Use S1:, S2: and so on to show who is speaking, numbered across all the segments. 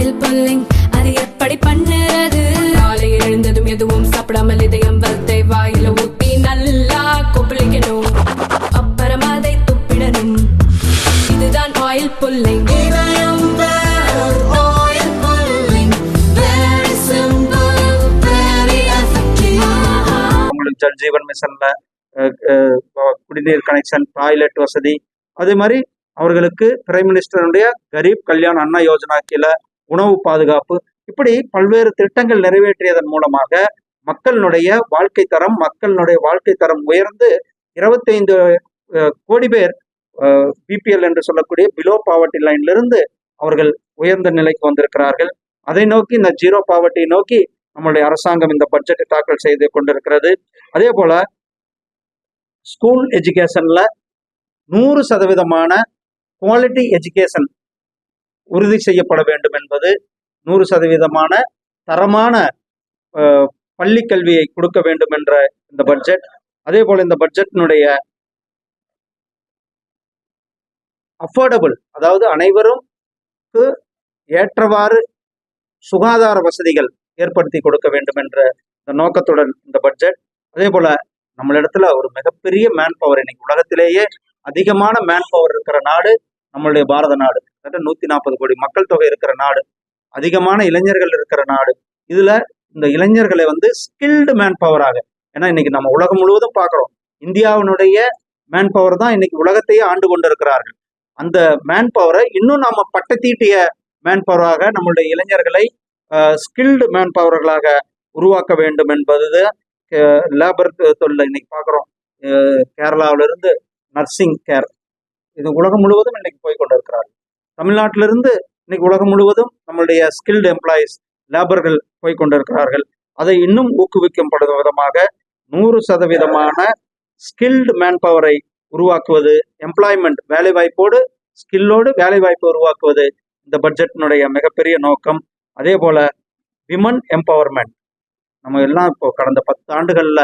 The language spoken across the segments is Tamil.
S1: ஆயில் புல்லிங் அது எப்படி பண்ணுறது? காலையில் எழுந்ததும் எதுவும் சாப்பிடாமல் இதயம் வளத்தை வாயில ஊத்தி நல்லா கொப்பளிக்கணும், அப்புறம் அதை துப்பிடணும். இதுதான் ஆயில் புல்லிங்.
S2: ஜல் ஜீவன் மிஷன்ல குடிநீர் கனெக்ஷன், டாய்லெட் வசதி, அதே மாதிரி அவர்களுக்கு பிரைம் மினிஸ்டருடைய கரீப் கல்யாண் அண்ணா யோஜனா கீழே உணவு பாதுகாப்பு, இப்படி பல்வேறு திட்டங்கள் நிறைவேற்றியதன் மூலமாக மக்களுடைய வாழ்க்கை தரம் உயர்ந்து 25 கோடி பேர் பிபிஎல் என்று சொல்லக்கூடிய பிலோ பாவர்ட்டி லைன்ல இருந்து அவர்கள் உயர்ந்த நிலைக்கு வந்திருக்கிறார்கள். அதை நோக்கி இந்த ஜீரோ பாவர்ட்டி நோக்கி நம்மளுடைய அரசாங்கம் இந்த பட்ஜெட்டை தாக்கல் செய்து கொண்டிருக்கிறது. அதே போல ஸ்கூல் எஜுகேஷன்ல 100% குவாலிட்டி எஜுகேஷன் உறுதி செய்யப்பட வேண்டும் என்பது, 100% தரமான பள்ளி கல்வியை கொடுக்க வேண்டும் என்ற இந்த பட்ஜெட். அதே போல இந்த பட்ஜெட்டினுடைய அஃபோர்டபுள், அதாவது அனைவருக்கு ஏற்றவாறு சுகாதார வசதிகள் ஏற்படுத்தி கொடுக்க வேண்டும் என்ற இந்த நோக்கத்துடன் இந்த பட்ஜெட். அதே போல நம்மளிடத்துல ஒரு மிகப்பெரிய மேன் பவர், இன்னைக்கு உலகத்திலேயே அதிகமான மேன் பவர் இருக்கிற நாடு நம்மளுடைய பாரத நாடு. 140 கோடி மக்கள் தொகை இருக்கிற நாடு, அதிகமான இளைஞர்கள் இருக்கிற நாடு. இதுல இந்த இளைஞர்களை ஸ்கில்டு மேன் பவராக, ஏன்னா இன்னைக்கு நம்ம உலகம் முழுவதும் பார்க்கிறோம், இந்தியாவினுடைய மேன் பவர் தான் இன்னைக்கு உலகத்தையே ஆண்டு கொண்டிருக்கிறார்கள். அந்த மேன் பவரை இன்னும் நாம பட்டத்தீட்டிய மேன் பவராக நம்மளுடைய இளைஞர்களை ஸ்கில்டு மேன் பவர்களாக உருவாக்க வேண்டும் என்பது லேபர் தொழில். இன்னைக்கு பார்க்குறோம், கேரளாவிலிருந்து நர்சிங் கேர், இது உலகம் முழுவதும் இன்னைக்கு போய் கொண்டிருக்கிறார்கள். தமிழ்நாட்டிலிருந்து இன்னைக்கு உலகம் முழுவதும் நம்மளுடைய ஸ்கில்டு எம்ப்ளாயிஸ் லேபர்கள் போய் கொண்டிருக்கிறார்கள். அதை இன்னும் ஊக்குவிக்கப்படும் விதமாக 100% ஸ்கில்டு மேன் பவரை உருவாக்குவது, எம்ப்ளாய்மெண்ட் வேலைவாய்ப்போடு ஸ்கில்லோடு வேலைவாய்ப்பு உருவாக்குவது இந்த பட்ஜெட்டினுடைய மிகப்பெரிய நோக்கம். அதே போல விமன் எம்பவர்மெண்ட், நம்ம எல்லாம் இப்போ கடந்த 10 ஆண்டுகள்ல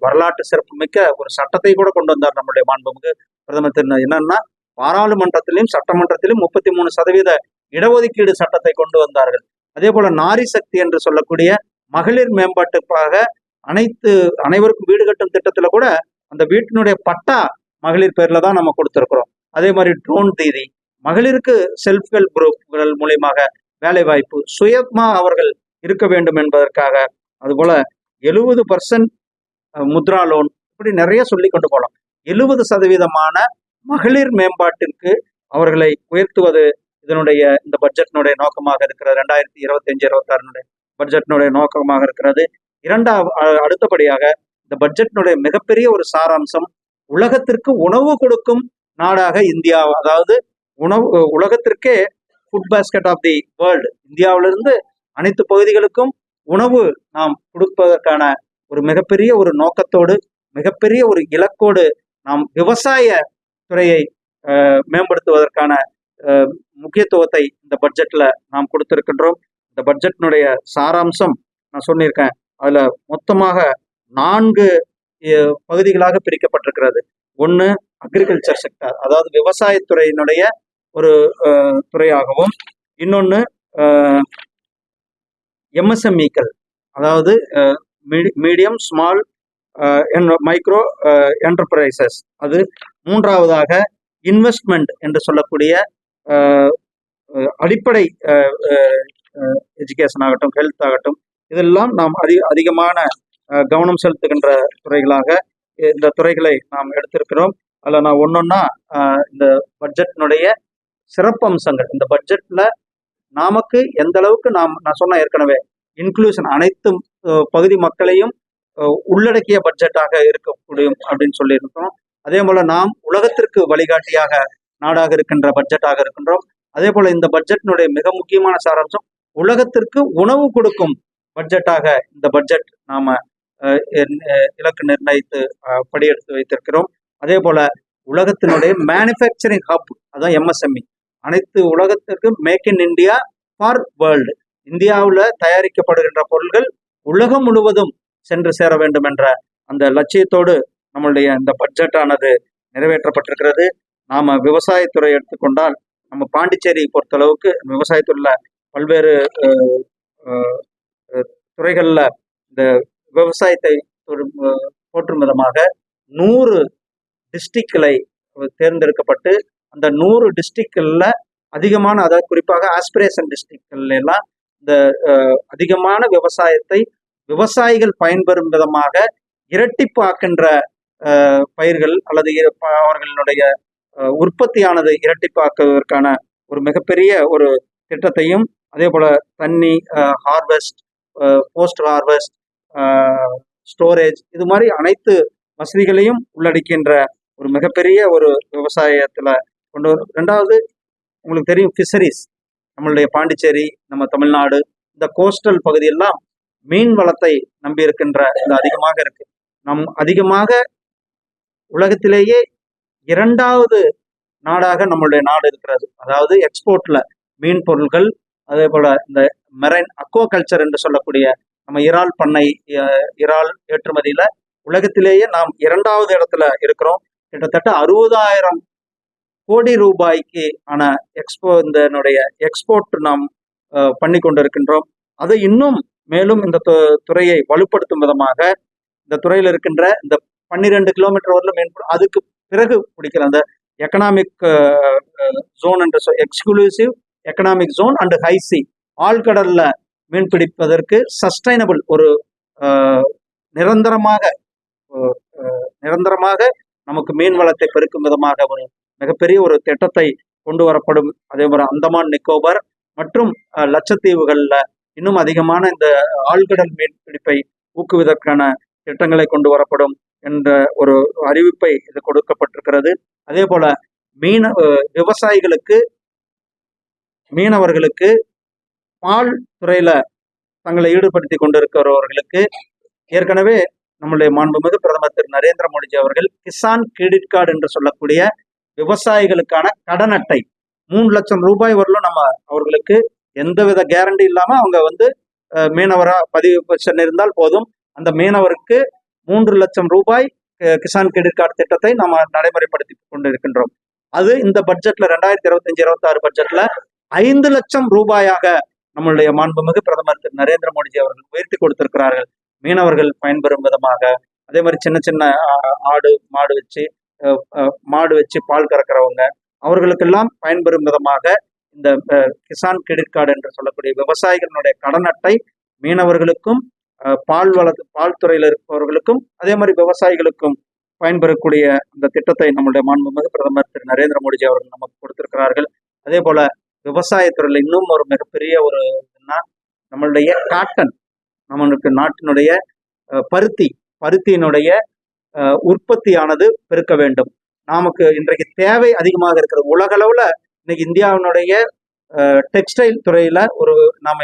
S2: வரலாற்று சிறப்பு மிக்க ஒரு சட்டத்தை கூட கொண்டு வந்தார் நம்மளுடைய மாண்புமிகு பிரதமர் திரு. என்னன்னா, பாராளுமன்றத்திலும் சட்டமன்றத்திலும் 33% இடஒதுக்கீடு சட்டத்தை கொண்டு வந்தார்கள். அதே போல நாரி சக்தி என்று சொல்லக்கூடிய மகளிர் மேம்பாட்டுக்காக அனைவருக்கும் வீடு கட்டும் திட்டத்துல கூட அந்த வீட்டினுடைய பட்டா மகளிர் பேர்ல தான் நம்ம கொடுத்திருக்கிறோம். அதே மாதிரி ட்ரோன் தீதி, மகளிருக்கு செல்ஃப் ஹெல்ப் குரூப்கள் மூலியமாக வேலை வாய்ப்பு, சுயமா அவர்கள் இருக்க வேண்டும் என்பதற்காக, அதுபோல 70% முத்ரா லோன், இப்படி நிறைய சொல்லி கொண்டு போகலாம். 70% மகளிர் மேம்பாட்டிற்கு அவர்களை உயர்த்துவது இதனுடைய இந்த பட்ஜெட்டினுடைய நோக்கமாக இருக்கிறது. 2025-26 பட்ஜெட்டினுடைய நோக்கமாக இருக்கிறது. அடுத்தபடியாக இந்த பட்ஜெட்டினுடைய மிகப்பெரிய ஒரு சாராம்சம், உலகத்திற்கு உணவு கொடுக்கும் நாடாக இந்தியா, அதாவது உலகத்திற்கே food basket of the world, இந்தியாவிலிருந்து அனைத்து பகுதிகளுக்கும் உணவு நாம் கொடுப்பதற்கான ஒரு மிகப்பெரிய ஒரு நோக்கத்தோடு, மிகப்பெரிய ஒரு இலக்கோடு நாம் விவசாய துறையை மேம்படுத்துவதற்கான முக்கியத்துவத்தை இந்த பட்ஜெட்ல நாம் கொடுத்திருக்கின்றோம். இந்த பட்ஜெட்டினுடைய சாராம்சம் நான் சொல்லியிருக்கேன், அதுல மொத்தமாக 4 பகுதிகளாக பிரிக்கப்பட்டிருக்கிறது. ஒன்று அக்ரிகல்ச்சர் செக்டர், அதாவது விவசாயத்துறையினுடைய ஒரு துறையாகவும், இன்னொன்று எம்எஸ்எம்இக்கள், அதாவது மீடியம் ஸ்மால் மைக்ரோ என்டர்பிரைசஸ், அது மூன்றாவதாக இன்வெஸ்ட்மெண்ட் என்று சொல்லக்கூடிய அடிப்படை எஜுகேஷன் ஆகட்டும், ஹெல்த் ஆகட்டும், இதெல்லாம் நாம் அதிகமான கவனம் செலுத்துகின்ற துறைகளாக இந்த துறைகளை நாம் எடுத்திருக்கிறோம். அதில் நான் ஒன்னொன்னா இந்த பட்ஜெட்டினுடைய சிறப்பம்சங்கள், இந்த பட்ஜெட்ல நமக்கு எந்த அளவுக்கு நான் சொன்ன ஏற்கனவே இன்க்ளூஷன், அனைத்து பகுதி மக்களையும் உள்ளடக்கிய பட்ஜெட்டாக இருக்க முடியும் அப்படின்னு சொல்லியிருக்கிறோம். அதே போல நாம் உலகத்திற்கு வழிகாட்டியாக நாடாக இருக்கின்ற பட்ஜெட்டாக இருக்கின்றோம். அதே போல இந்த பட்ஜெட்டினுடைய மிக முக்கியமான சாராம்சம், உலகத்திற்கு உணவு கொடுக்கும் பட்ஜெட்டாக இந்த பட்ஜெட் நாம இலக்கு நிர்ணயித்து படியெடுத்து வைத்திருக்கிறோம். அதே போல உலகத்தினுடைய மேனுஃபேக்சரிங் ஹப், அதான் எம்எஸ்எம்இ, அனைத்து உலகத்திற்கு make in India for world, இந்தியாவில் தயாரிக்கப்படுகின்ற பொருள்கள் உலகம் முழுவதும் சென்று சேர வேண்டும் என்ற அந்த லட்சியத்தோடு நம்மளுடைய இந்த பட்ஜெட்டானது நிறைவேற்றப்பட்டிருக்கிறது. நாம விவசாயத்துறை எடுத்துக்கொண்டால், நம்ம பாண்டிச்சேரி பொறுத்தளவுக்கு விவசாயத்துறையில பல்வேறு துறைகளில் இந்த விவசாயத்தை போற்றும் விதமாக 100 டிஸ்ட்ரிக்ட்களை தேர்ந்தெடுக்கப்பட்டு அந்த 100 டிஸ்ட்ரிக்ட்களில் அதிகமான, அதாவது குறிப்பாக ஆஸ்பிரேஷன் டிஸ்ட்ரிக்ட்கள் எல்லாம் இந்த அதிகமான விவசாயத்தை விவசாயிகள் பயன்பெறும் விதமாக இரட்டிப்பாக்கின்ற பயிர்கள் அல்லது அவர்களுடைய உற்பத்தியானது இரட்டிப்பாக்குவதற்கான ஒரு மிகப்பெரிய ஒரு திட்டத்தையும், அதே போல தண்ணி ஹார்வெஸ்ட், போஸ்ட் ஹார்வெஸ்ட், ஸ்டோரேஜ், இது மாதிரி அனைத்து வசதிகளையும் உள்ளடக்கின்ற ஒரு மிகப்பெரிய ஒரு விவசாயத்தில் கொண்டு வரும். ரெண்டாவது, உங்களுக்கு தெரியும் ஃபிஷரிஸ், நம்மளுடைய பாண்டிச்சேரி, நம்ம தமிழ்நாடு, இந்த கோஸ்டல் பகுதியெல்லாம் மீன் வளத்தை நம்பி இருக்கின்ற இந்த அதிகமாக இருக்கு. அதிகமாக உலகத்திலேயே 2வது நாடாக நம்மளுடைய நாடு இருக்கிறது. அதாவது எக்ஸ்போர்ட்ல மீன் பொருட்கள், அதே போல இந்த மெரைன் அக்வாகல்ச்சர் என்று சொல்லக்கூடிய நம்ம இறால் பண்ணை, இறால் ஏற்றுமதியில உலகத்திலேயே நாம் 2வது இடத்துல இருக்கிறோம். கிட்டத்தட்ட 60,000 கோடி ரூபாய்க்கு ஆன இதனுடைய எக்ஸ்போர்ட் நாம் பண்ணி கொண்டிருக்கின்றோம். அதை இன்னும் மேலும் இந்த துறையை வலுப்படுத்தும் விதமாக இந்த துறையில் இருக்கின்ற இந்த 12 கிலோமீட்டர் வரல மீன், அதுக்கு பிறகு பிடிக்கிற அந்த எக்கனாமிக் ஜோன் என்று எக்ஸ்க்ளூசிவ் எக்கனாமிக் ஜோன் அண்ட் ஹைசி, ஆழ்கடல்ல மீன் பிடிப்பதற்கு சஸ்டைனபிள் ஒரு நிரந்தரமாக நமக்கு மீன் வளத்தை பெருக்கும் விதமாக ஒரு மிகப்பெரிய ஒரு திட்டத்தை கொண்டு வரப்படும். அதே போல அந்தமான் நிக்கோபார் மற்றும் லட்சத்தீவுகள்ல இன்னும் அதிகமான இந்த ஆழ்கடல் மீன் பிடிப்பை ஊக்குவதற்கான திட்டங்களை கொண்டு வரப்படும் என்ற ஒரு அறிவிப்பை இது கொடுக்கப்பட்டிருக்கிறது. அதே போல மீனவர்களுக்கு பால் துறையில தங்களை ஈடுபடுத்தி கொண்டிருக்கிறவர்களுக்கு ஏற்கனவே நம்முடைய மாண்புமிகு பிரதமர் திரு நரேந்திர மோடிஜி அவர்கள் கிசான் கிரெடிட் கார்டு என்று சொல்லக்கூடிய விவசாயிகளுக்கான கடன் அட்டை 3 லட்சம் ரூபாய் வரலும் நம்ம அவர்களுக்கு எந்தவித கேரண்டி இல்லாம அவங்க மீனவரா பதிவு இருந்தால் போதும், அந்த மீனவருக்கு 3 லட்சம் ரூபாய் கிசான் கிரெடிட் கார்டு திட்டத்தை நம்ம நடைமுறைப்படுத்தி கொண்டிருக்கின்றோம். அது இந்த பட்ஜெட்ல 2025-26 பட்ஜெட்ல 5 லட்சம் ரூபாயாக நம்மளுடைய மாண்புமிகு பிரதமர் திரு நரேந்திர மோடிஜி அவர்கள் உயர்த்தி கொடுத்திருக்கிறார்கள் மீனவர்கள் பயன்பெறும் விதமாக. அதே மாதிரி சின்ன சின்ன மாடு வச்சு பால் கறக்கிறவங்க அவர்களுக்கெல்லாம் பயன்பெறும் விதமாக இந்த கிசான் கிரெடிட் கார்டு என்று சொல்லக்கூடிய விவசாயிகளுடைய கடன் அட்டை மீனவர்களுக்கும் பால் துறையில் இருப்பவர்களுக்கும் அதே மாதிரி விவசாயிகளுக்கும் பயன்பெறக்கூடிய அந்த திட்டத்தை நம்முடைய மாண்புமிகு பிரதமர் திரு நரேந்திர மோடிஜி அவர்கள் நமக்கு கொடுத்திருக்கிறார்கள். அதே போல விவசாயத்துறையில் இன்னும் ஒரு மிகப்பெரிய ஒரு நம்மளுடைய காட்டன், நம்மளுக்கு நாட்டினுடைய பருத்தியினுடைய உற்பத்தியானது பெருக்க வேண்டும். நமக்கு இன்றைக்கு தேவை அதிகமாக இருக்கிறது. உலக அளவுல இன்னைக்கு இந்தியாவினுடைய டெக்ஸ்டைல் துறையில நாம்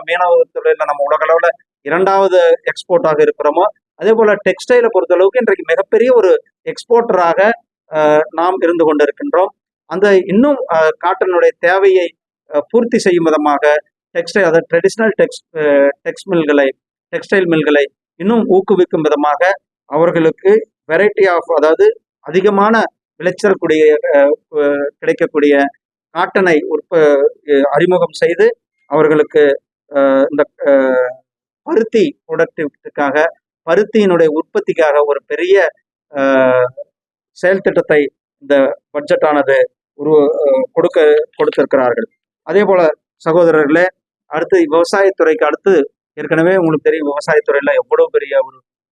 S2: மீனவ துறையில நம்ம உலக அளவுல 2வது எக்ஸ்போர்ட்டாக இருக்கிறோமோ, அதே போல டெக்ஸ்டைலை பொறுத்தளவுக்கு இன்றைக்கு மிகப்பெரிய ஒரு எக்ஸ்போர்ட்டராக நாம் இருந்து கொண்டிருக்கின்றோம். அந்த இன்னும் காட்டனுடைய தேவையை பூர்த்தி செய்யும் விதமாக டெக்ஸ்டைல், அதாவது ட்ரெடிஷ்னல் டெக்ஸ்டைல் மில்களை இன்னும் ஊக்குவிக்கும் விதமாக அவர்களுக்கு வெரைட்டி ஆஃப், அதாவது அதிகமான விளைச்சல் கிடைக்கக்கூடிய காட்டனை அறிமுகம் செய்து அவர்களுக்கு இந்த பருத்தி ப்ரொடக்டிவிட்டிக்காக, பருத்தியினுடைய உற்பத்திக்காக ஒரு பெரிய செயல் திட்டத்தை இந்த பட்ஜெட்டானது கொடுத்திருக்கிறார்கள். அதே போல சகோதரர்களே, அடுத்து விவசாயத்துறைக்கு அடுத்து ஏற்கனவே உங்களுக்கு தெரியும் விவசாயத்துறையில எவ்வளவு பெரிய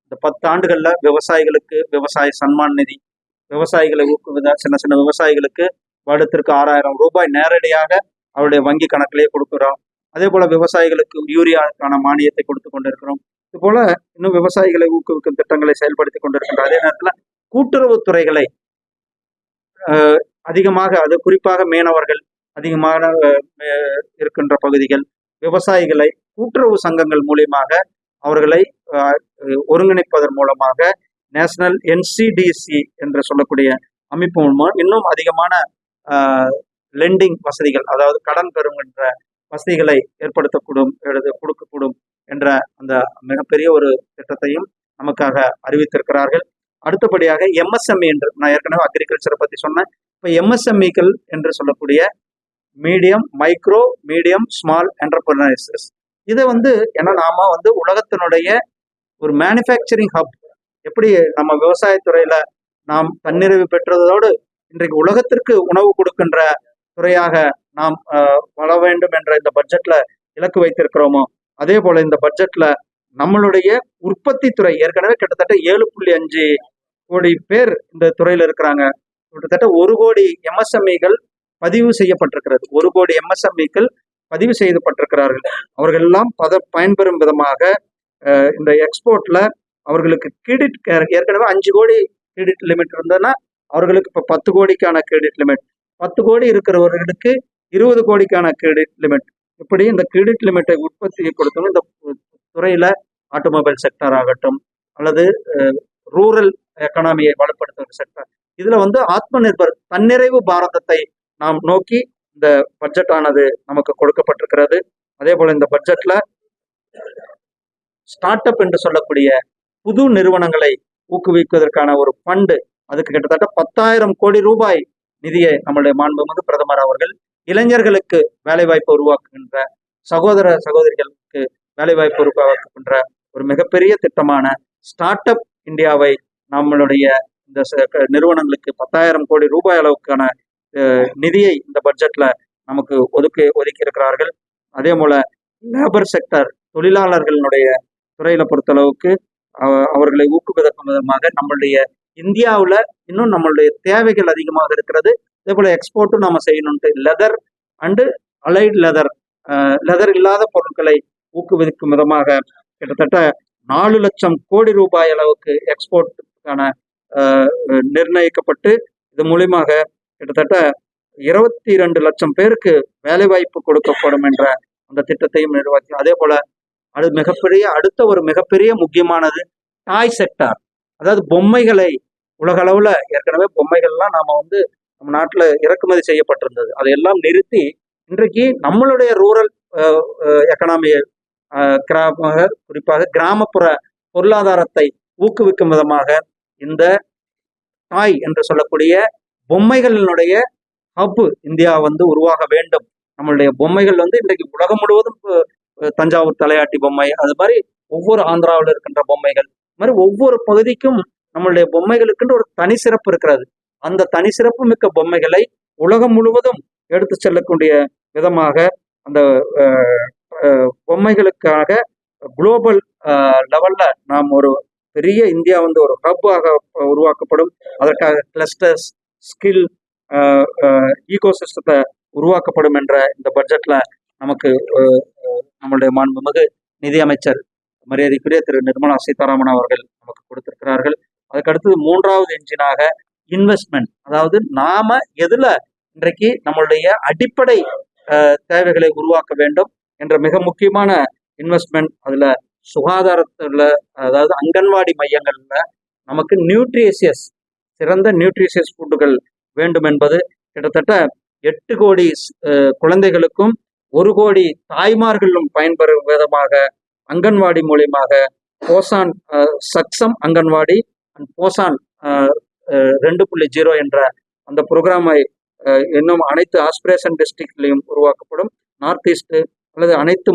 S2: இந்த 10 ஆண்டுகள்ல விவசாயிகளுக்கு விவசாய சன்மான் நிதி, விவசாயிகளை ஊக்குவித சின்ன சின்ன விவசாயிகளுக்கு வருடத்திற்கு 6,000 ரூபாய் நேரடியாக அவருடைய வங்கி கணக்கிலேயே கொடுக்குறோம். அதே போல விவசாயிகளுக்கு யூரியாக்கான மானியத்தை கொடுத்து கொண்டிருக்கிறோம். இது போல இன்னும் விவசாயிகளை ஊக்குவிக்கும் திட்டங்களை செயல்படுத்தி கொண்டிருக்கின்ற அதே நேரத்தில் கூட்டுறவு துறைகளை அதிகமாக, அது குறிப்பாக மீனவர்கள் அதிகமான இருக்கின்ற பகுதிகள் விவசாயிகளை கூட்டுறவு சங்கங்கள் மூலியமாக அவர்களை ஒருங்கிணைப்பதன் மூலமாக நேஷனல் NCDC என்று சொல்லக்கூடிய அமைப்பு மூலமாக இன்னும் அதிகமான லெண்டிங் வசதிகள், அதாவது கடன் பெறுகின்ற வசதிகளை கொடுக்கக்கூடும் என்ற அந்த மிகப்பெரிய ஒரு திட்டத்தையும் நமக்காக அறிவித்திருக்கிறார்கள். அடுத்தபடியாக MSME என்று நான் ஏற்கனவே அக்ரிகல்ச்சரை பற்றி சொன்னேன். இப்போ MSMEக்கள் என்று சொல்லக்கூடிய medium, micro, medium, small enterprises. இதை ஏன்னா நாம உலகத்தினுடைய ஒரு மேனுஃபேக்சரிங் ஹப். எப்படி நம்ம விவசாயத்துறையில நாம் தன்னிறைவு பெற்றதோடு இன்றைக்கு உலகத்திற்கு உணவு கொடுக்கின்ற துறையாக நாம் வள வேண்டும் என்ற இந்த பட்ஜெட்ல இலக்கு வைத்திருக்கிறோமோ, அதே போல இந்த பட்ஜெட்ல நம்மளுடைய உற்பத்தி துறை ஏற்கனவே கிட்டத்தட்ட 7.5 கோடி பேர் இந்த துறையில இருக்கிறாங்க. கிட்டத்தட்ட 1 கோடி எம்எஸ்எம்இகள் பதிவு செய்யப்பட்டிருக்கிறது. 1 கோடி எம்எஸ்எம்இக்கள் பதிவு செய்யப்பட்டிருக்கிறார்கள். அவர்கள் எல்லாம் பயன்பெறும் விதமாக இந்த எக்ஸ்போர்ட்ல அவர்களுக்கு கிரெடிட், ஏற்கனவே 5 கோடி கிரெடிட் லிமிட் இருந்ததுன்னா அவர்களுக்கு இப்ப 10 கோடிக்கான கிரெடிட் லிமிட், 10 கோடி இருக்கிறவர்களுக்கு 20 கோடிக்கான கிரெடிட் லிமிட். இப்படி இந்த கிரெடிட் லிமிட்டை உற்பத்தியை கொடுத்தோம். இந்த துறையில ஆட்டோமொபைல் செக்டர் ஆகட்டும் அல்லது ரூரல் எக்கனாமியை வலுப்படுத்துகிற செக்டர், இதுல ஆத்ம நிர்பர் தன்னிறைவு பாரதத்தை நாம் நோக்கி இந்த பட்ஜெட் ஆனது நமக்கு கொடுக்கப்பட்டிருக்கிறது. அதே போல இந்த பட்ஜெட்ல ஸ்டார்ட் அப் என்று சொல்லக்கூடிய புது நிறுவனங்களை ஊக்குவிப்பதற்கான ஒரு ஃபண்டு, அதுக்கு கிட்டத்தட்ட 10,000 கோடி ரூபாய் நிதியை நம்மளுடைய மாண்புமிகு பிரதமர் அவர்கள் இளைஞர்களுக்கு வேலைவாய்ப்பு உருவாக்குகின்ற, சகோதர சகோதரிகளுக்கு வேலைவாய்ப்பு உருவாக்குகின்ற ஒரு மிகப்பெரிய திட்டமான ஸ்டார்ட் அப் இந்தியாவை நம்மளுடைய இந்த நிறுவனங்களுக்கு 10,000 கோடி ரூபாய் அளவுக்கான நிதியை இந்த பட்ஜெட்ல நமக்கு ஒதுக்கி இருக்கிறார்கள். அதே போல லேபர் செக்டர், தொழிலாளர்களுடைய துறையில பொறுத்தளவுக்கு அவர்களை ஊக்குவிக்கும் விதமாக நம்மளுடைய இந்தியாவில் இன்னும் நம்மளுடைய தேவைகள் அதிகமாக இருக்கிறது. அதே போல எக்ஸ்போர்ட்டும் நாம செய்யணும்ட்டு லெதர் அண்டு அலைட் லெதர் இல்லாத பொருட்களை ஊக்குவிக்கும் விதமாக கிட்டத்தட்ட 4 லட்சம் கோடி ரூபாய் அளவுக்கு எக்ஸ்போர்ட்டுக்கான நிர்ணயிக்கப்பட்டு இது மூலியமாக கிட்டத்தட்ட 22 லட்சம் பேருக்கு வேலைவாய்ப்பு கொடுக்கப்படும் என்ற அந்த திட்டத்தையும் நிர்வாகி. அதே போல அடுத்த ஒரு மிகப்பெரிய முக்கியமானது டாய் செக்டார். அதாவது பொம்மைகளை உலக அளவுல ஏற்கனவே பொம்மைகள்லாம் நாம நம்ம நாட்டுல இறக்குமதி செய்யப்பட்டிருந்தது. அதையெல்லாம் நிறுத்தி இன்றைக்கு நம்மளுடைய ரூரல் எக்கனாமியை குறிப்பாக கிராமப்புற பொருளாதாரத்தை ஊக்குவிக்கும் விதமாக இந்த டாய் என்று சொல்லக்கூடிய பொம்மைகளினுடைய ஹப் இந்தியா உருவாக வேண்டும். நம்மளுடைய பொம்மைகள் இன்றைக்கு உலகம் முழுவதும், தஞ்சாவூர் தலையாட்டி பொம்மை, அது மாதிரி ஒவ்வொரு ஆந்திராவில் இருக்கின்ற பொம்மைகள், மாதிரி ஒவ்வொரு பகுதிக்கும் நம்மளுடைய பொம்மைகளுக்குன்ற ஒரு தனி சிறப்பு இருக்கிறது. அந்த தனி சிறப்பு மிக்க பொம்மைகளை உலகம் முழுவதும் எடுத்து செல்லக்கூடிய விதமாக அந்த பொம்மைகளுக்காக குளோபல் லெவல்ல நாம் ஒரு பெரிய இந்தியா ஒரு ஹப்பாக உருவாக்கப்படும். அதற்காக கிளஸ்டர்ஸ், ஸ்கில், ஈகோசிஸ்டத்தை உருவாக்கப்படும் என்ற இந்த பட்ஜெட்ல நமக்கு நம்மளுடைய மாண்புமிகு நிதியமைச்சர் மரியாதைக்குரிய திரு நிர்மலா சீதாராமன் அவர்கள் நமக்கு கொடுத்திருக்கிறார்கள். அதுக்கடுத்தது 3வது என்ஜினாக இன்வெஸ்ட்மெண்ட். அதாவது நாம எதுல இன்றைக்கு நம்மளுடைய அடிப்படை தேவைகளை உருவாக்க வேண்டும் என்ற மிக முக்கியமான இன்வெஸ்ட்மெண்ட். அதுல சுகாதாரத்துல, அதாவது அங்கன்வாடி மையங்கள்ல நமக்கு சிறந்த நியூட்ரிஷியஸ் ஃபுட்டுகள் வேண்டும் என்பது கிட்டத்தட்ட 8 கோடி குழந்தைகளுக்கும் 1 கோடி தாய்மார்களும் பயன்பெறும் விதமாக அங்கன்வாடி மூலியமாக boson Saksham anganwadi and boson 2.0 என்ற அந்த புரோகிராமை இன்னும் அனைத்து ஆஸ்பிரேஷன் டிஸ்ட்ரிக்ட்லையும் உருவாக்கப்படும். நார்த் ஈஸ்ட் அல்லது அனைத்து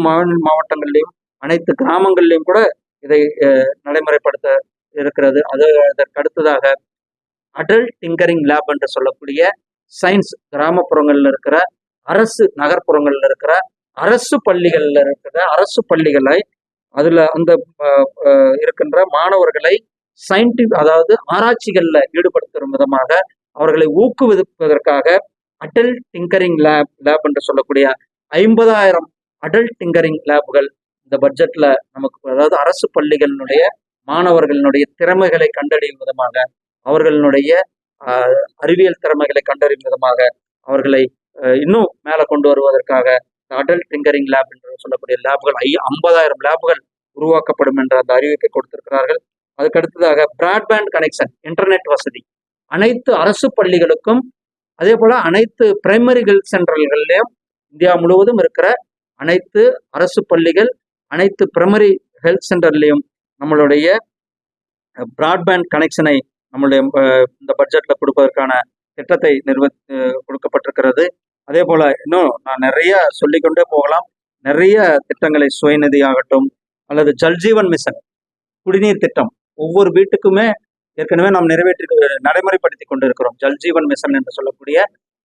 S2: மாவட்டங்கள்லையும் அனைத்து கிராமங்கள்லையும் கூட இதை நடைமுறைப்படுத்த இருக்கிறது. அதற்கு அடுத்ததாக அடல்ட் டிங்கரிங் லேப் என்று சொல்லக்கூடிய சயின்ஸ் கிராமப்புறங்கள்ல இருக்கிற, அரசு நகர்ப்புறங்கள்ல இருக்கிற அரசு பள்ளிகளை அதுல அந்த இருக்கின்ற மாணவர்களை அதாவது ஆராய்ச்சிகள்ல ஈடுபடுத்தும் விதமாக அவர்களை ஊக்குவிப்பதற்காக அடல்ட் டிங்கரிங் லேப் என்று சொல்லக்கூடிய 50,000 அடல்ட் டிங்கரிங் லேப்கள் இந்த பட்ஜெட்ல நமக்கு, அதாவது அரசு பள்ளிகளினுடைய மாணவர்களுடைய திறமைகளை கண்டறியும் விதமாக, அவர்களுடைய அறிவியல் திறமைகளை கண்டறியும் விதமாக அவர்களை இன்னும் மேல கொண்டு வருவதற்காக அடல்ட் டிங்கரிங் லேப் என்று சொல்லக்கூடிய லேப்கள் 50,000 லேப்கள் உருவாக்கப்படும் என்ற அந்த அறிவிப்பை கொடுத்திருக்கிறார்கள். அதுக்கடுத்ததாக பிராட்பேண்ட் கனெக்ஷன், இன்டர்நெட் வசதி அனைத்து அரசு பள்ளிகளுக்கும், அதே போல அனைத்து பிரைமரி ஹெல்த் சென்டர்கள்லையும் இந்தியா முழுவதும் இருக்கிற அனைத்து அரசு பள்ளிகள், அனைத்து பிரைமரி ஹெல்த் சென்டர்லையும் நம்மளுடைய பிராட்பேண்ட் கனெக்ஷனை நம்மளுடைய இந்த பட்ஜெட்ல கொடுப்பதற்கான திட்டத்தை கொடுக்கப்பட்டிருக்கிறது. அதே போல இன்னும் நான் நிறைய சொல்லிக்கொண்டே போகலாம். நிறைய திட்டங்களை சுயநிதி ஆகட்டும் அல்லது ஜல்ஜீவன் மிஷன் குடிநீர் திட்டம் ஒவ்வொரு வீட்டுக்குமே ஏற்கனவே நாம் நடைமுறைப்படுத்தி கொண்டிருக்கிறோம். ஜல்ஜீவன் மிஷன் என்று சொல்லக்கூடிய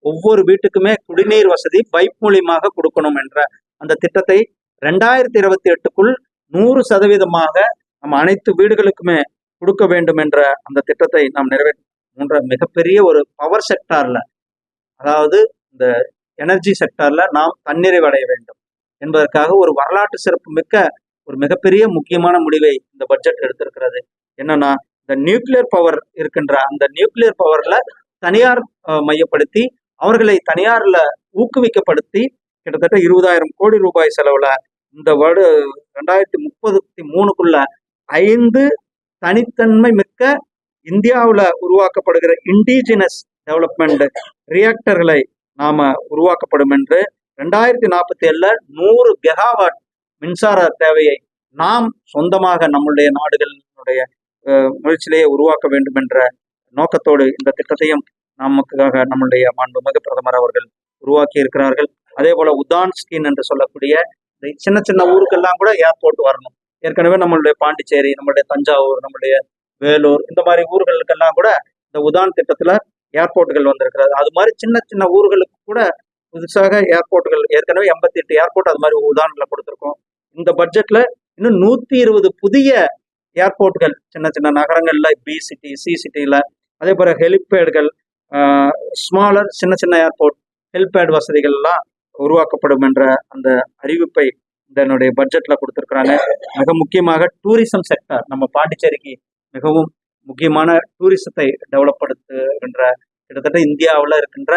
S2: ஒவ்வொரு வீட்டுக்குமே குடிநீர் வசதி பைப் மூலியமாக கொடுக்கணும் என்ற அந்த திட்டத்தை 2028க்குள் 100% நம்ம அனைத்து வீடுகளுக்குமே கொடுக்க வேண்டும் என்ற அந்த திட்டத்தை நாம் நிறைவேற்ற மிகப்பெரிய ஒரு பவர் செக்டார்ல, அதாவது இந்த எனர்ஜி செக்டார்ல நாம் தன்னிறைவு அடைய வேண்டும் என்பதற்காக ஒரு வரலாற்று சிறப்பு மிக்க ஒரு மிகப்பெரிய முக்கியமான முடிவை இந்த பட்ஜெட் எடுத்திருக்கிறது. என்னன்னா, இந்த நியூக்ளியர் பவர் இருக்கின்ற அந்த நியூக்ளியர் பவர்ல தனியார் மையப்படுத்தி அவர்களை தனியார்ல ஊக்குவிக்கப்படுத்தி கிட்டத்தட்ட 20,000 கோடி ரூபாய் செலவுல இந்த வருட 2033க்குள்ள 5 தனித்தன்மை மிக்க இந்தியாவில் உருவாக்கப்படுகிற இண்டிஜினஸ் டெவலப்மெண்ட் ரியாக்டர்களை நாம உருவாக்கப்படும் என்று 2047ல 100 கெகாவாட் மின்சார தேவையை நாம் சொந்தமாக நம்முடைய நாடுகளுடைய முயற்சியிலேயே உருவாக்க வேண்டும் என்ற நோக்கத்தோடு இந்த திட்டத்தையும் நமக்காக நம்முடைய மாண்புமிகு பிரதமர் அவர்கள் உருவாக்கி இருக்கிறார்கள். அதே போல உதான் ஸ்கீம் என்று சொல்லக்கூடிய சின்ன சின்ன ஊருக்கெல்லாம் கூட ஏர்போர்ட் வரணும். ஏற்கனவே நம்மளுடைய பாண்டிச்சேரி, நம்மளுடைய தஞ்சாவூர், நம்மளுடைய வேலூர் இந்த மாதிரி ஊர்களுக்கெல்லாம் கூட இந்த உதான் திட்டத்துல ஏர்போர்ட்டுகள் வந்திருக்கிறது. அது மாதிரி சின்ன சின்ன ஊர்களுக்கு கூட புதுசாக ஏர்போர்ட்டுகள் ஏற்கனவே 88 ஏர்போர்ட் அது மாதிரி உதாரணத்துல கொடுத்துருக்கோம். இந்த பட்ஜெட்ல இன்னும் 120 புதிய ஏர்போர்ட்டுகள் சின்ன சின்ன நகரங்கள்ல, பி சிட்டி, சி சிட்டியில, அதே போல ஹெலிபேடுகள், ஸ்மாலர் சின்ன சின்ன ஏர்போர்ட் ஹெல்பேட் வசதிகள் எல்லாம் உருவாக்கப்படும் என்ற அந்த அறிவிப்பை இதனுடைய பட்ஜெட்ல கொடுத்திருக்கிறாங்க. மிக முக்கியமாக டூரிசம் செக்டர் நம்ம பாண்டிச்சேரிக்கு மிகவும் முக்கியமான டூரிசத்தை டெவலப் படுத்துகின்ற கிட்டத்தட்ட இந்தியாவில் இருக்கின்ற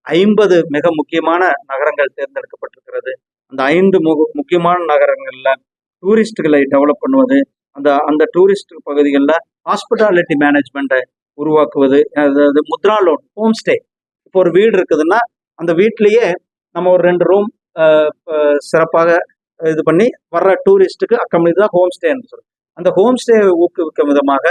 S2: 50 மிக முக்கியமான நகரங்கள் தேர்ந்தெடுக்கப்பட்டிருக்கிறது. அந்த 5 முக்கியமான நகரங்கள்ல டூரிஸ்டுகளை டெவலப் பண்ணுவது, அந்த டூரிஸ்ட் பகுதிகளில் ஹாஸ்பிட்டாலிட்டி மேனேஜ்மெண்ட்டை உருவாக்குவது, அதாவது முத்ரா லோன், ஹோம் ஸ்டே. இப்போ ஒரு வீடு இருக்குதுன்னா அந்த வீட்லேயே நம்ம ஒரு 2 ரூம் சிறப்பாக இது பண்ணி வர்ற டூரிஸ்ட்டுக்கு அக்கம்பெனி தான் ஹோம் ஸ்டே என்று சொல்லுவோம். அந்த ஹோம் ஸ்டே ஊக்குவிக்கும் விதமாக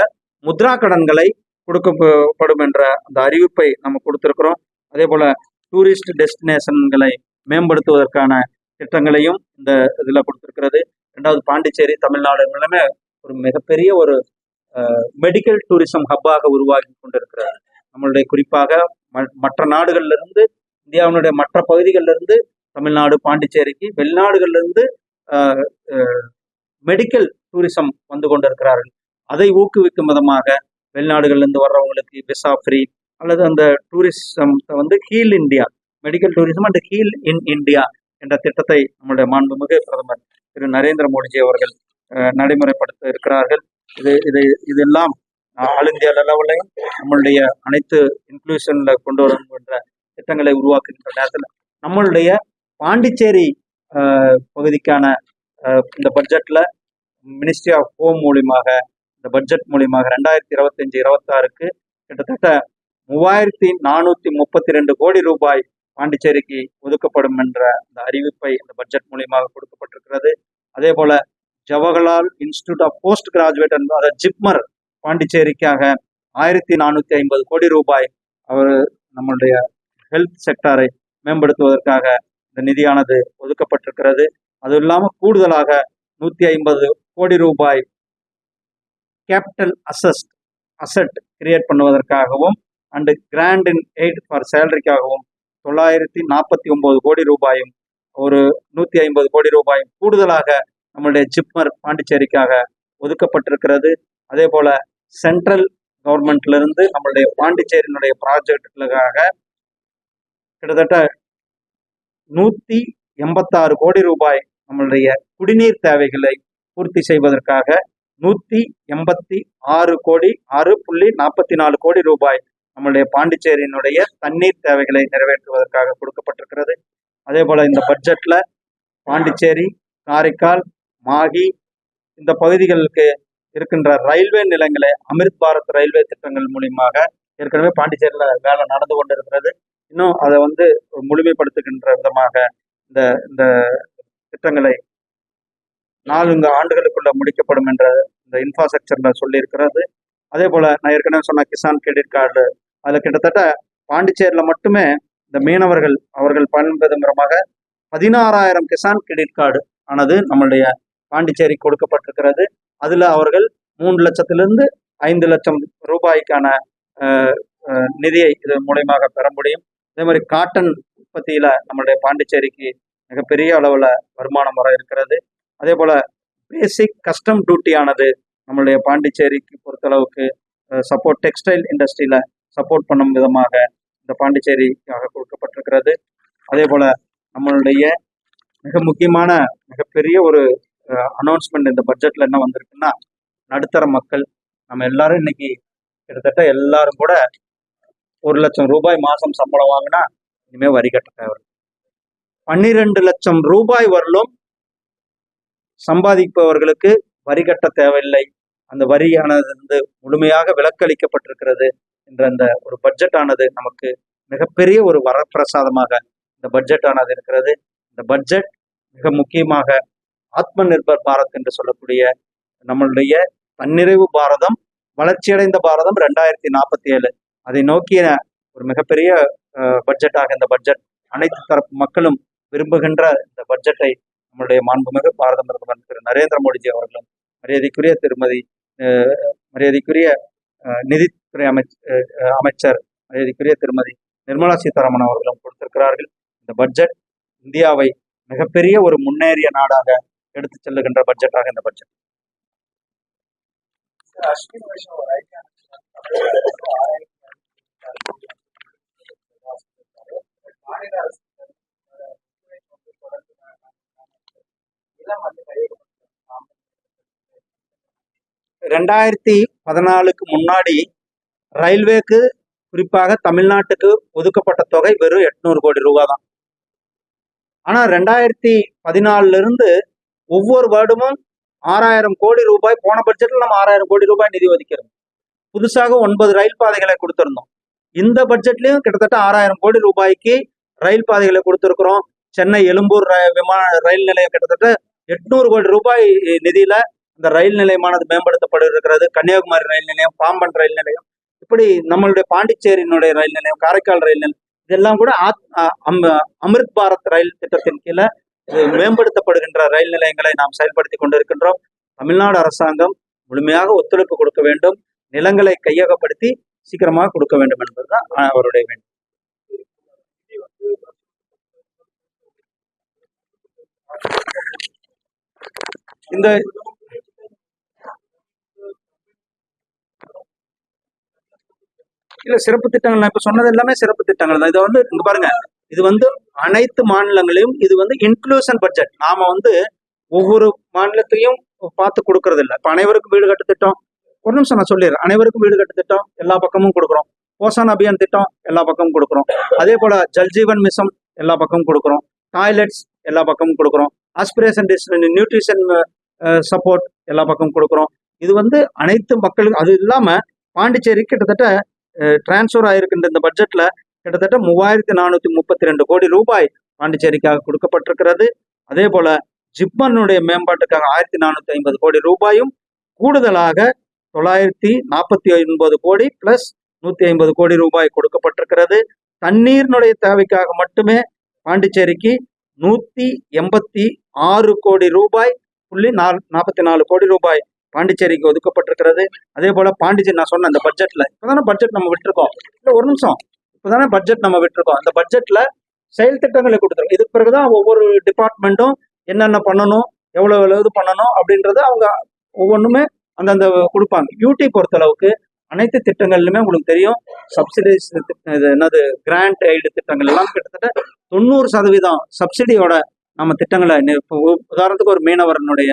S2: முத்ரா கடன்களை கொடுக்கப்படும் என்ற அந்த அறிவிப்பை நம்ம கொடுத்துருக்குறோம். அதே போல டூரிஸ்ட் டெஸ்டினேஷன்களை மேம்படுத்துவதற்கான திட்டங்களையும் இந்த இதில் கொடுத்துருக்கிறது. 2வது பாண்டிச்சேரி தமிழ்நாடு எல்லாமே ஒரு மிகப்பெரிய ஒரு மெடிக்கல் டூரிசம் ஹப்பாக உருவாகி கொண்டிருக்கிறது. நம்மளுடைய குறிப்பாக மற்ற நாடுகள்ல இருந்து, இந்தியாவினுடைய மற்ற பகுதிகளில் இருந்து தமிழ்நாடு பாண்டிச்சேரிக்கு வெளிநாடுகள்ல இருந்து மெடிக்கல் டூரிசம் வந்து கொண்டிருக்கிறார்கள். அதை ஊக்குவிக்கும் விதமாக வெளிநாடுகள்ல இருந்து வர்றவங்களுக்கு விசா ஃப்ரீ அல்லது அந்த டூரிசத்தை வந்து heal India, medical tourism and heal in India என்ற திட்டத்தை நம்முடைய மாண்புமிகு பிரதமர் திரு நரேந்திர மோடிஜி அவர்கள் நடைமுறைப்படுத்த இருக்கிறார்கள். இதெல்லாம் ஆல் இந்தியா லெவலையும் நம்மளுடைய அனைத்து இன்க்ளூஷன்ல கொண்டு வரும் என்ற திட்டங்களை உருவாக்குகின்ற நேரத்தில் நம்மளுடைய பாண்டிச்சேரி பகுதிக்கான இந்த பட்ஜெட்ல மினிஸ்ட்ரி ஆஃப் ஹோம் மூலியமாக இந்த பட்ஜெட் மூலியமாக 2025-26க்கு கிட்டத்தட்ட 3432 கோடி ரூபாய் பாண்டிச்சேரிக்கு ஒதுக்கப்படும் என்ற அந்த அறிவிப்பை இந்த பட்ஜெட் மூலியமாக கொடுக்கப்பட்டிருக்கிறது. அதே போல Jawaharlal institute of post graduate அதாவது ஜிப்மர் பாண்டிச்சேரிக்காக 1450 கோடி ரூபாய் நம்மளுடைய ஹெல்த் செக்டாரை மேம்படுத்துவதற்காக இந்த நிதியானது ஒதுக்கப்பட்டிருக்கிறது. அது இல்லாமல் கூடுதலாக 150 கோடி ரூபாய் கேபிட்டல் அசட் கிரியேட் பண்ணுவதற்காகவும் and grant in aid for சேலரிக்காகவும் 949 கோடி ரூபாயும் ஒரு 150 கோடி ரூபாயும் கூடுதலாக நம்மளுடைய ஜிப்மர் பாண்டிச்சேரிக்காக ஒதுக்கப்பட்டிருக்கிறது. அதே போல சென்ட்ரல் கவர்மெண்ட்ல இருந்து நம்மளுடைய பாண்டிச்சேரியினுடைய ப்ராஜெக்டுகளுக்காக கிட்டத்தட்ட 186 கோடி ரூபாய் நம்மளுடைய குடிநீர் தேவைகளை பூர்த்தி செய்வதற்காக 186 கோடி 6.44 கோடி ரூபாய் நம்மளுடைய பாண்டிச்சேரியினுடைய தண்ணீர் தேவைகளை நிறைவேற்றுவதற்காக கொடுக்கப்பட்டிருக்கிறது. அதே போல இந்த பட்ஜெட்ல பாண்டிச்சேரி, காரைக்கால், மாஹி இந்த பகுதிகளுக்கு இருக்கின்ற ரயில்வே நிலையங்களை அமிர்த் பாரத் ரயில்வே திட்டங்கள் மூலியமாக ஏற்கனவே பாண்டிச்சேரியில வேலை நடந்து கொண்டிருக்கிறது. இன்னும் அதை வந்து முழுமைப்படுத்துகின்ற விதமாக இந்த திட்டங்களை 4 ஆண்டுகளுக்குள்ள முடிக்கப்படும் என்ற இந்த இன்ஃப்ராஸ்ட்ரக்சர்ல சொல்லியிருக்கிறது. அதே போல நான் ஏற்கனவே சொன்ன கிசான் கிரெடிட் கார்டு, அதில் கிட்டத்தட்ட பாண்டிச்சேரியில் மட்டுமே இந்த மீனவர்கள் அவர்கள் பயன்பெறும் விதமாக 16,000 கிசான் கிரெடிட் கார்டு ஆனது நம்மளுடைய பாண்டிச்சேரி கொடுக்கப்பட்டிருக்கிறது. அதுல அவர்கள் 3 லட்சத்திலிருந்து 5 லட்சம் ரூபாய்க்கான நிதியை இது மூலயமாக பெற முடியும். அதே மாதிரி காட்டன் உற்பத்தியில நம்மளுடைய பாண்டிச்சேரிக்கு மிகப்பெரிய அளவுல வருமானம் வர இருக்கிறது. அதே போல பேசிக் கஸ்டம் டியூட்டி ஆனது நம்மளுடைய பாண்டிச்சேரிக்கு பொறுத்தளவுக்கு சப்போர்ட் டெக்ஸ்டைல் இண்டஸ்ட்ரியில சப்போர்ட் பண்ணும் விதமாக இந்த பாண்டிச்சேரிக்காக கொடுக்கப்பட்டிருக்கிறது. அதே போல நம்மளுடைய மிக முக்கியமான மிகப்பெரிய ஒரு அனௌன்ஸ்மெண்ட் இந்த பட்ஜெட்ல என்ன வந்திருக்குன்னா, நடுத்தர மக்கள் நம்ம எல்லாரும் இன்னைக்கு கிட்டத்தட்ட எல்லாரும் கூட 1 லட்சம் ரூபாய் மாசம் சம்பளம் வாங்கினா இனிமே வரி கட்ட தேவை. 12 லட்சம் ரூபாய் வரலும் சம்பாதிப்பவர்களுக்கு வரி கட்ட தேவையில்லை. அந்த வரியானது வந்து முழுமையாக விலக்களிக்கப்பட்டிருக்கிறது என்ற அந்த ஒரு பட்ஜெட் ஆனது நமக்கு மிகப்பெரிய ஒரு வரப்பிரசாதமாக இந்த பட்ஜெட் ஆனது இருக்கிறது. இந்த பட்ஜெட் மிக முக்கியமாக ஆத்ம நிர்பர் பாரத் என்று சொல்லக்கூடிய நம்மளுடைய தன்னிறைவு பாரதம், வளர்ச்சியடைந்த பாரதம் 2047 அதை நோக்கிய ஒரு மிகப்பெரிய பட்ஜெட்டாக இந்த பட்ஜெட் அனைத்து தரப்பு மக்களும் விரும்புகின்ற இந்த பட்ஜெட்டை நம்மளுடைய மாண்புமிகு பாரத பிரதமர் திரு நரேந்திர மோடிஜி அவர்களும் மரியாதைக்குரிய நிதித்துறை அமைச்சர் மரியாதைக்குரிய திருமதி நிர்மலா சீதாராமன் அவர்களும் கொடுத்திருக்கிறார்கள். இந்த பட்ஜெட் இந்தியாவை மிகப்பெரிய ஒரு முன்னேறிய நாடாக எடுத்து செல்லுகின்ற பட்ஜெட்டாக இந்த பட்ஜெட். ரெண்டாயிரத்தி 14க்கு முன்னாடி ரயில்வேக்கு குறிப்பாக தமிழ்நாட்டுக்கு ஒதுக்கப்பட்ட தொகை வெறும் 800 கோடி ரூபாய் தான். ஆனா 2014 இருந்து ஒவ்வொரு வருடமும் 6,000 கோடி ரூபாய், போன பட்ஜெட்ல நம்ம 6,000 கோடி ரூபாய் நிதி ஒதுக்கிறோம். புதுசாக 9 ரயில் பாதைகளை கொடுத்திருந்தோம். இந்த பட்ஜெட்லயும் கிட்டத்தட்ட 6,000 கோடி ரூபாய்க்கு ரயில் பாதைகளை கொடுத்திருக்கிறோம். சென்னை எழும்பூர் ரயில் நிலையம் கிட்டத்தட்ட 800 கோடி ரூபாய் நிதியில இந்த ரயில் நிலையமானது மேம்படுத்தப்பட இருக்கிறது. கன்னியாகுமரி ரயில் நிலையம், பாம்பன் ரயில் நிலையம், இப்படி நம்மளுடைய பாண்டிச்சேரியினுடைய ரயில் நிலையம், காரைக்கால் ரயில் நிலையம், இதெல்லாம் கூட அமிர்த் பாரத் ரயில் திட்டத்தின் கீழே மேம்படுத்தப்படுகின்ற ரயில் நிலையங்களை நாம் செயல்படுத்தி கொண்டிருக்கின்றோம். தமிழ்நாடு அரசாங்கம் முழுமையாக ஒத்துழைப்பு கொடுக்க வேண்டும், நிலங்களை கையகப்படுத்தி சீக்கிரமாக கொடுக்க வேண்டும் என்பதுதான் அவருடைய வேண்டும். இந்த இல்ல சிறப்பு திட்டங்கள் நான் இப்ப சொன்னது எல்லாமே சிறப்பு திட்டங்கள் தான். இதை வந்து இங்க பாருங்க, இது வந்து அனைத்து மாநிலங்களையும் இது வந்து இன்க்ளூஷன் பட்ஜெட். நாம வந்து ஒவ்வொரு மாநிலத்தையும் பார்த்து கொடுக்கறது இல்லை. இப்ப அனைவருக்கும் வீடு கட்டு திட்டம், ஒரு நிமிஷம் நான் சொல்லிடுறேன், அனைவருக்கும் வீடு கட்டு திட்டம் எல்லா பக்கமும் கொடுக்குறோம். போஷான் அபியான் திட்டம் எல்லா பக்கமும் கொடுக்குறோம். அதே போல ஜல்ஜீவன் மிஷன் எல்லா பக்கமும் கொடுக்குறோம். டாய்லெட்ஸ் எல்லா பக்கமும் கொடுக்குறோம். ஆஸ்பிரேஷன் நியூட்ரிஷன் சப்போர்ட் எல்லா பக்கமும் கொடுக்குறோம். இது வந்து அனைத்து மக்களுக்கும். அது இல்லாம பாண்டிச்சேரி கிட்டத்தட்ட டிரான்ஸ்ஃபர் ஆயிருக்கின்ற இந்த பட்ஜெட்ல கிட்டத்தட்ட 3,432 கோடி ரூபாய் பாண்டிச்சேரிக்காக கொடுக்கப்பட்டிருக்கிறது. அதே போல ஜிப்மனுடைய மேம்பாட்டுக்காக 1,450 கோடி ரூபாயும் கூடுதலாக 949 கோடி பிளஸ் 150 கோடி ரூபாய் கொடுக்கப்பட்டிருக்கிறது. தண்ணீரினுடைய தேவைக்காக மட்டுமே பாண்டிச்சேரிக்கு 186 கோடி ரூபாய் 44 கோடி ரூபாய் பாண்டிச்சேரிக்கு ஒதுக்கப்பட்டிருக்கிறது. அதே போல பாண்டிச்சேரி நான் சொன்ன அந்த பட்ஜெட்ல இப்பதானே பட்ஜெட் நம்ம விட்டுருக்கோம். இல்ல ஒரு நிமிஷம், இப்பதானே பட்ஜெட் நம்ம விட்டுருக்கோம். அந்த பட்ஜெட்ல செயல் திட்டங்களை கொடுத்துருக்கோம். இதுக்கு பிறகுதான் ஒவ்வொரு டிபார்ட்மெண்ட்டும் என்னென்ன பண்ணணும், எவ்வளவு இது பண்ணணும் அப்படின்றத அவங்க ஒவ்வொன்றுமே அந்தந்த கொடுப்பாங்க. யூடி பொறுத்தளவுக்கு அனைத்து திட்டங்கள்லுமே உங்களுக்கு தெரியும், சப்சிடிஸ் என்னது கிராண்ட் எய்டு திட்டங்கள் எல்லாம் கிட்டத்தட்ட 90% சப்சிடியோட நம்ம திட்டங்களை உதாரணத்துக்கு ஒரு மீனவரனுடைய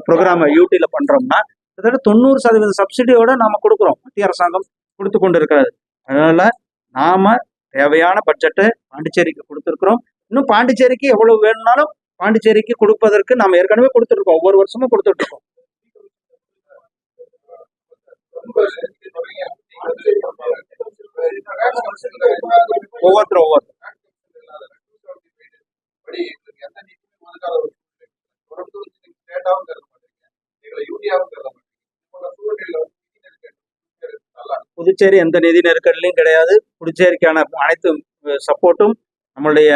S2: ப்ரோக்ராம யூடில பண்றோம்னா கிட்டத்தட்ட 90% சப்சிடியோட நாம கொடுக்குறோம். மத்திய அரசாங்கம் கொடுத்து கொண்டு இருக்கிறது. அதனால நாம தேவையான பட்ஜெட்டை பாண்டிச்சேரிக்கு கொடுத்துருக்கிறோம். இன்னும் பாண்டிச்சேரிக்கு எவ்வளவு வேணும்னாலும் பாண்டிச்சேரிக்கு கொடுப்பதற்கு நாம ஏற்கனவே கொடுத்துருக்கோம். ஒவ்வொரு வருஷமும் கொடுத்துட்டு இருக்கோம். ஒவ்வொருத்தரும் புதுச்சேரி எந்த நிதி நெருக்கடிலையும் கிடையாது. புதுச்சேரிக்கான அனைத்து சப்போர்ட்டும் நம்மளுடைய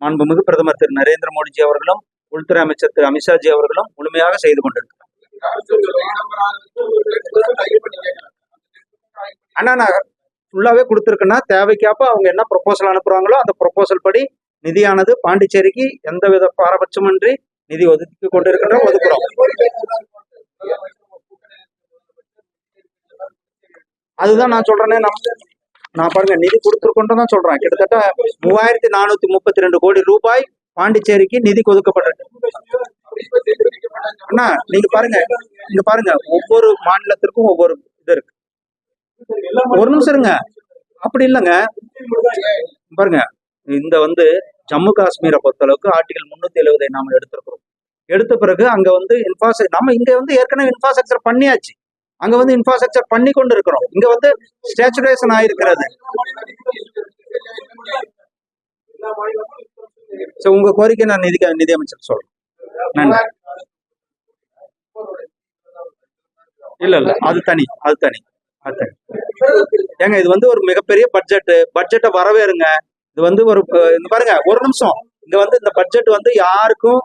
S2: மாண்புமிகு பிரதமர் திரு நரேந்திர மோடிஜி அவர்களும் உள்துறை அமைச்சர் திரு அமித்ஷாஜி அவர்களும் முழுமையாக செய்து கொண்டிருக்கிறார். ஆனா நான் ஃபுல்லாவே கொடுத்துருக்கேன்னா தேவைக்காப்ப அவங்க என்ன ப்ரொபோசல் அனுப்புறாங்களோ அந்த ப்ரொபோசல் படி நிதியானது பாண்டிச்சேரிக்கு எந்தவித பாரபட்சமின்றி நிதி ஒதுக்கி கொண்டிருக்கின்றோம், ஒதுக்குறோம். அதுதான் நான் சொல்றேனே, நான் பாருங்க நிதி கொடுத்துருக்கோன்னு தான் சொல்றேன். கிட்டத்தட்ட 3432 கோடி ரூபாய் பாண்டிச்சேரிக்கு நிதி ஒதுக்கப்பட்டிருக்கு. அண்ணா நீங்க பாருங்க ஒவ்வொரு மாநிலத்திற்கும் ஒவ்வொரு இது இருக்கு. ஒரு நிமிஷம் இருங்க, அப்படி இல்லைங்க. பாருங்க இந்த ஜம்மு காஷ்மீரை பொறுத்தளவுக்கு ஆர்டிகல் 370 நாம எடுத்திருக்கிறோம். எடுத்த பிறகு அங்க நம்ம இங்க ஏற்கனவே இன்ஃப்ராஸ்ட்ரக்சர் பண்ணியாச்சு. அங்க இன்ஃப்ராஸ்ட்ரக்சர் பண்ணி கொண்டு இருக்கிறோம். இங்க ஸ்டேச்சுரேஷன் ஆயிருக்கிறது. உங்க கோரிக்கை நான் நிதி அமைச்சர் சொல்றேன். நன்றி. இல்ல அது தனி ஏங்க இது ஒரு மிகப்பெரிய பட்ஜெட்டை வரவேறுங்க. இது ஒரு பாருங்க ஒரு நிமிஷம். இங்க இந்த பட்ஜெட் யாருக்கும்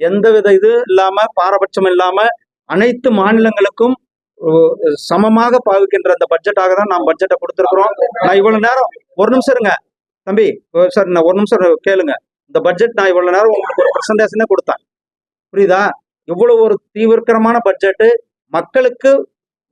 S2: எந்தவித இது இல்லாம பாரபட்சம் இல்லாம அனைத்து மாநிலங்களுக்கும் சமமாக பாவிக்கின்ற அந்த பட்ஜெட்டாக தான் நாம் பட்ஜெட்டை கொடுத்திருக்கிறோம். நான் இவ்வளவு நேரம் ஒரு நிமிஷம் இருங்க தம்பி சார், நான் ஒரு நிமிஷம் கேளுங்க. இந்த பட்ஜெட் நான் இவ்வளவு நேரம் உங்களுக்கு ஒரு பிரசன்டேஷனே கொடுத்தேன், புரியுதா? இவ்வளவு ஒரு தீவிரமான பட்ஜெட், மக்களுக்கு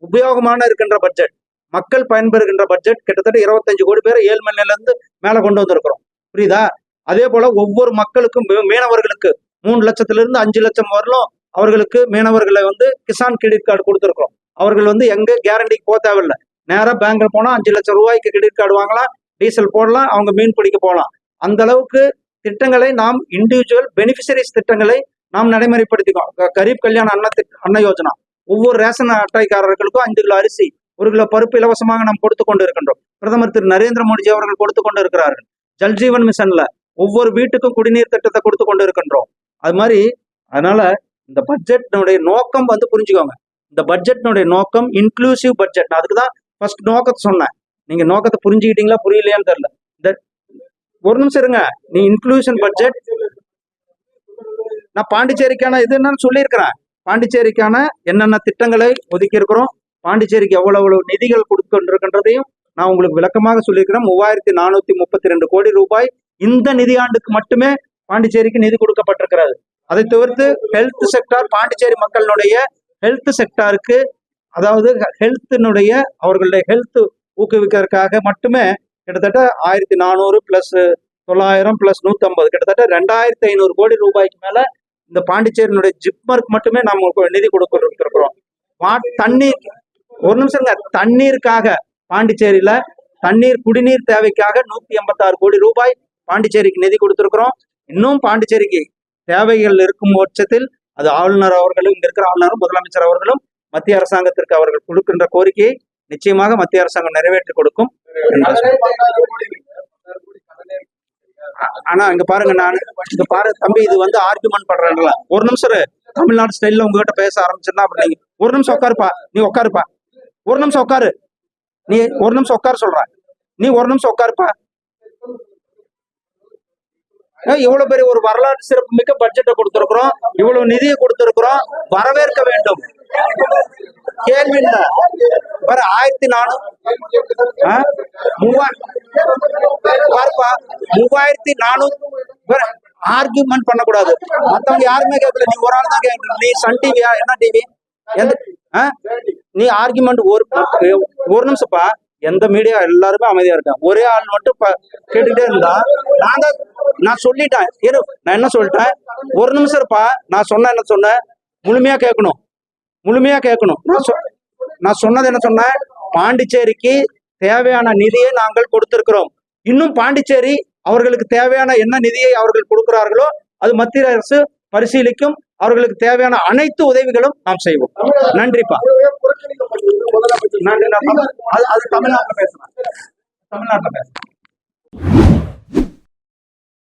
S2: உபயோகமான இருக்கின்ற பட்ஜெட், மக்கள் பயன்பெறுகின்ற பட்ஜெட். கிட்டத்தட்ட 25 கோடி பேரை 7 மணி நேரத்துல இருந்து மேல கொண்டு வந்திருக்கிறோம், புரியுதா? அதே போல ஒவ்வொரு மக்களுக்கும் மீனவர்களுக்கு 3 லட்சத்திலிருந்து 5 லட்சம் வரலும் அவர்களுக்கு மீனவர்களை கிசான் கிரெடிட் கார்டு கொடுத்துருக்கோம். அவர்கள் எங்க கேரண்டிக்கு போக தேவையில்லை, நேராக பேங்க்ல போனா 5 லட்சம் ரூபாய்க்கு கிரெடிட் கார்டு வாங்கலாம், டீசல் போடலாம், அவங்க மீன் பிடிக்க போகலாம். அந்த அளவுக்கு திட்டங்களை நாம் இண்டிவிஜுவல் பெனிஃபிஷரிஸ் திட்டங்களை நாம் நடைமுறைப்படுத்திக்கோம். கரீப் கல்யாண அன்ன யோஜனா, ஒவ்வொரு ரேஷன் அட்டைக்காரர்களுக்கும் 5 கிலோ அரிசி 1 கிலோ பருப்பு இலவசமாக நாம் கொடுத்து கொண்டு இருக்கின்றோம். பிரதமர் திரு நரேந்திர மோடிஜி அவர்கள் கொடுத்து கொண்டு இருக்கிறார்கள். ஜல்ஜீவன் மிஷன்ல ஒவ்வொரு வீட்டுக்கும் குடிநீர் திட்டத்தை கொடுத்து கொண்டு இருக்கின்றோம். அது மாதிரி அதனால இந்த பட்ஜெட்னுடைய நோக்கம் புரிஞ்சுக்கோங்க. இந்த பட்ஜெட்னுடைய நோக்கம் இன்க்ளூசிவ் பட்ஜெட். அதுக்குதான் ஃபர்ஸ்ட் நோக்கத்தை சொன்னேன். நீங்க நோக்கத்தை புரிஞ்சுக்கிட்டீங்களா புரியலையான்னு தெரியல. ஒரு நிமிஷம் இருங்க. நீ இன்க்ளூஷன் பட்ஜெட், நான் பாண்டிச்சேரிக்கான இது என்னன்னு சொல்லியிருக்கிறேன். பாண்டிச்சேரிக்கான என்னென்ன திட்டங்களை ஒதுக்கி இருக்கிறோம், பாண்டிச்சேரிக்கு எவ்வளவு நிதிகள் கொடுக்கின்றதையும் நான் உங்களுக்கு விளக்கமாக சொல்லியிருக்கிறேன். 3432 கோடி ரூபாய் இந்த நிதியாண்டுக்கு மட்டுமே பாண்டிச்சேரிக்கு நிதி கொடுக்கப்பட்டிருக்கிறது. அதை தவிர்த்து ஹெல்த் செக்டார், பாண்டிச்சேரி மக்களுடைய ஹெல்த் செக்டாருக்கு, அதாவது ஹெல்த்தினுடைய அவர்களுடைய ஹெல்த் ஊக்குவிக்கிறதுக்காக மட்டுமே கிட்டத்தட்ட 1400 பிளஸ் 900 பிளஸ் 150 கிட்டத்தட்ட 2500 கோடி ரூபாய்க்கு மேல இந்த பாண்டிச்சேரியினுடைய ஜிப்மருக்கு மட்டுமே நம்ம நிதி கொடுக்கிறோம். தண்ணீர், ஒரு நிமிஷம், தண்ணீருக்காக பாண்டிச்சேரியில தண்ணீர் குடிநீர் தேவைக்காக 186 கோடி ரூபாய் பாண்டிச்சேரிக்கு நிதி கொடுத்திருக்கிறோம். இன்னும் பாண்டிச்சேரிக்கு தேவைகள் இருக்கும் பட்சத்தில் அது ஆளுநர் அவர்களும், இங்க இருக்கிற ஆளுநரும் முதலமைச்சர் அவர்களும் மத்திய அரசாங்கத்திற்கு அவர்கள் கொடுக்கின்ற கோரிக்கையை நிச்சயமாக மத்திய அரசாங்கம் நிறைவேற்றி கொடுக்கும். ஆனா இங்க பாருங்க, நான் இங்க பாரு தம்பி, இது ஆர்குமெண்ட் பண்றேன்ல. ஒரு நிமிஷம் தமிழ்நாடு ஸ்டைல்ல உங்ககிட்ட பேச ஆரம்பிச்சிருந்தா அப்படி நீங்க ஒரு நிமிஷம் உட்காருப்பா, நீ உட்காருப்பா, ஒரு நிமிஷம் உட்காரு, நீ ஒரு நிமிஷம் உட்காரு சொல்ற, நீ ஒரு நிமிஷம் உட்காருப்பா. இவ்வளவு பெரிய ஒரு வரலாற்று சிறப்பு மிக்க பட்ஜெட்டை கொடுத்திருக்கிறோம், இவ்வளவு நிதியை கொடுத்திருக்கிறோம், வரவேற்க வேண்டும். கேள்வி இல்ல. 1400 ஆர்கியூமெண்ட் பண்ணக்கூடாது. மத்தவங்க யாருமே கேட்கல, நீ ஒரு ஆள் தான் கேட்கல. நீ சன் டிவியா, என்ன டிவி, நீ ஆர்கியூமெண்ட் ஒரு நிமிஷம்ப்பா. எந்த மீடியா எல்லாருமே அமைதியா இருக்கேன், ஒரே ஆள் மட்டும் கேட்டுக்கிட்டே இருந்தா நான் சொல்லிட்டேன். நான் என்ன சொல்லிட்டேன், ஒரு நிமிஷம் இருப்பா. நான் என்ன சொன்னேன், முழுமையா கேட்கணும். நான் சொன்னது என்ன சொன்னேன், பாண்டிச்சேரிக்கு தேவையான நிதியை நாங்கள் கொடுத்திருக்கிறோம். இன்னும் பாண்டிச்சேரி அவர்களுக்கு தேவையான என்ன நிதியை அவர்கள் கொடுக்கிறார்களோ அது மத்திய அரசு பரிசீலிக்கும். அவர்களுக்கு தேவையான அனைத்து உதவிகளும் நாம் செய்வோம். நன்றிப்பா. நன்றி. அது தமிழ்நாட்டில் பேசுறேன்.